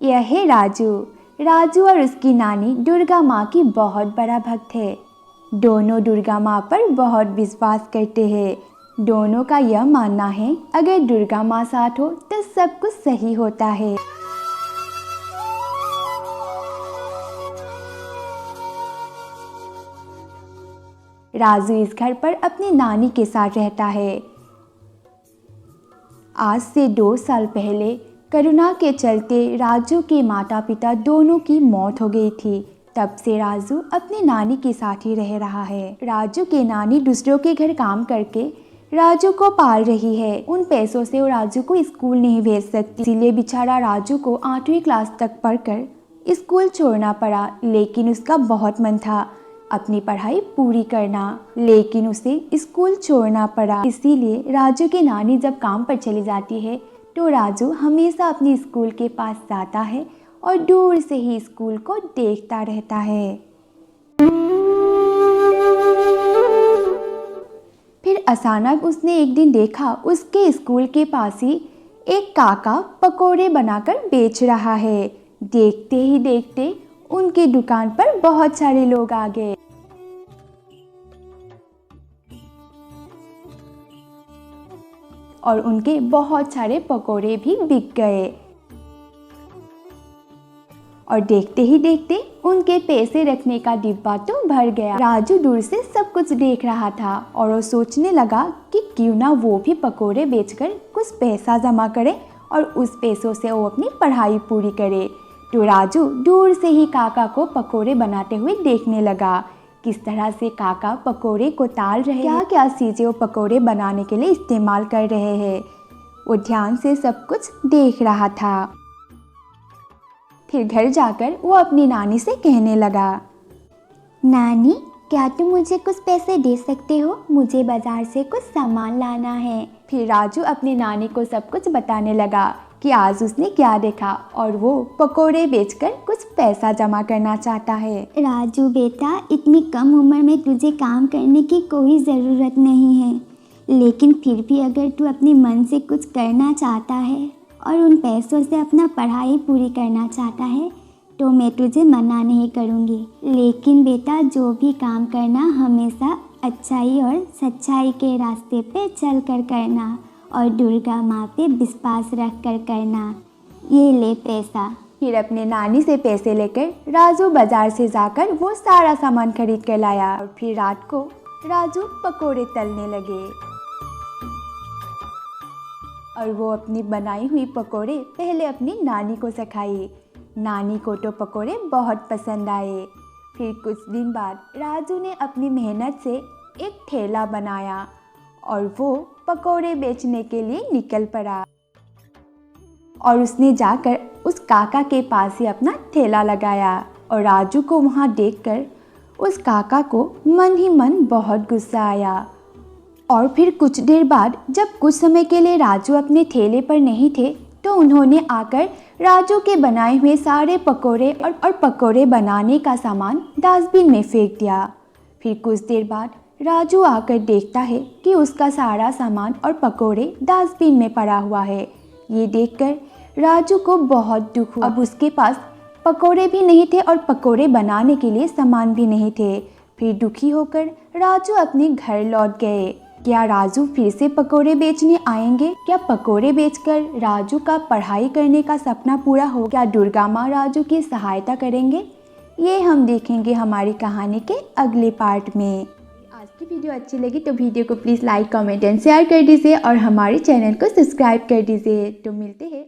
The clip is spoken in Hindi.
यह है राजू। राजू और उसकी नानी दुर्गा माँ की बहुत बड़ा भक्त है। दोनों दुर्गा माँ पर बहुत विश्वास करते हैं। दोनों का यह मानना है अगर दुर्गा माँ साथ हो तो सब कुछ सही होता है। राजू इस घर पर अपनी नानी के साथ रहता है। आज से 2 साल पहले कोरोना के चलते राजू के माता पिता दोनों की मौत हो गई थी। तब से राजू अपनी नानी के साथ ही रह रहा है। राजू की नानी दूसरों के घर काम करके राजू को पाल रही है। उन पैसों से वो राजू को स्कूल नहीं भेज सकती, इसीलिए बेचारा राजू को 8वीं क्लास तक पढ़कर स्कूल छोड़ना पड़ा। लेकिन उसका बहुत मन था अपनी पढ़ाई पूरी करना, लेकिन उसे स्कूल छोड़ना पड़ा। इसीलिए राजू की नानी जब काम पर चली जाती है तो राजू हमेशा अपने स्कूल के पास जाता है और दूर से ही स्कूल को देखता रहता है। फिर अचानक उसने एक दिन देखा उसके स्कूल के पास ही एक काका पकोड़े बनाकर बेच रहा है। देखते ही देखते उनकी दुकान पर बहुत सारे लोग आ गए और उनके बहुत सारे पकोड़े भी बिक गए और देखते ही देखते उनके पैसे रखने का डिब्बा तो भर गया। राजू दूर से सब कुछ देख रहा था और वो सोचने लगा कि क्यों ना वो भी पकोड़े बेचकर कुछ पैसा जमा करे और उस पैसों से वो अपनी पढ़ाई पूरी करे। तो राजू दूर से ही काका को पकोड़े बनाते हुए देखने लगा। किस तरह से काका पकोड़े को ताल रहे हैं, क्या चीज़ें वो पकोड़े बनाने के लिए इस्तेमाल कर रहे हैं। वो ध्यान से सब कुछ देख रहा था। फिर घर जाकर वो अपनी नानी से कहने लगा, नानी क्या तुम मुझे कुछ पैसे दे सकते हो? मुझे बाजार से कुछ सामान लाना है। फिर राजू अपनी नानी को सब कुछ बताने लगा कि आज उसने क्या देखा और वो पकोड़े बेचकर कुछ पैसा जमा करना चाहता है। राजू बेटा, इतनी कम उम्र में तुझे काम करने की कोई ज़रूरत नहीं है, लेकिन फिर भी अगर तू अपने मन से कुछ करना चाहता है और उन पैसों से अपना पढ़ाई पूरी करना चाहता है तो मैं तुझे मना नहीं करूँगी। लेकिन बेटा, जो भी काम करना हमेशा अच्छाई और सच्चाई के रास्ते पे चल कर करना और दुर्गा माँ पे विश्वास रख कर करना। ये ले पैसा। फिर अपने नानी से पैसे लेकर राजू बाजार से जाकर वो सारा सामान खरीद कर लाया और फिर रात को राजू पकोड़े तलने लगे और वो अपनी बनाई हुई पकोड़े पहले अपनी नानी को सिखाई। नानी को तो पकोड़े बहुत पसंद आए। फिर कुछ दिन बाद राजू ने अपनी मेहनत से एक ठेला बनाया और वो पकोड़े बेचने के लिए निकल पड़ा और उसने जाकर उस काका के पास ही अपना ठेला लगाया और राजू को वहाँ देखकर उस काका को मन ही मन बहुत गुस्सा आया। और फिर कुछ देर बाद जब कुछ समय के लिए राजू अपने ठेले पर नहीं थे तो उन्होंने आकर राजू के बनाए हुए सारे पकोड़े और पकोड़े बनाने का सामान डस्टबिन में फेंक दिया। फिर कुछ देर बाद राजू आकर देखता है कि उसका सारा सामान और पकोड़े डस्टबिन में पड़ा हुआ है। ये देखकर राजू को बहुत दुख हुआ। अब उसके पास पकोड़े भी नहीं थे और पकोड़े बनाने के लिए सामान भी नहीं थे। फिर दुखी होकर राजू अपने घर लौट गए। क्या राजू फिर से पकोड़े बेचने आएंगे? क्या पकोड़े बेचकर राजू का पढ़ाई करने का सपना पूरा हो? क्या दुर्गा माँ राजू की सहायता करेंगे? ये हम देखेंगे हमारी कहानी के अगले पार्ट में। आज की वीडियो अच्छी लगी तो वीडियो को please like, comment and share कर दीजिए और हमारे चैनल को सब्सक्राइब कर दीजिए। तो मिलते हैं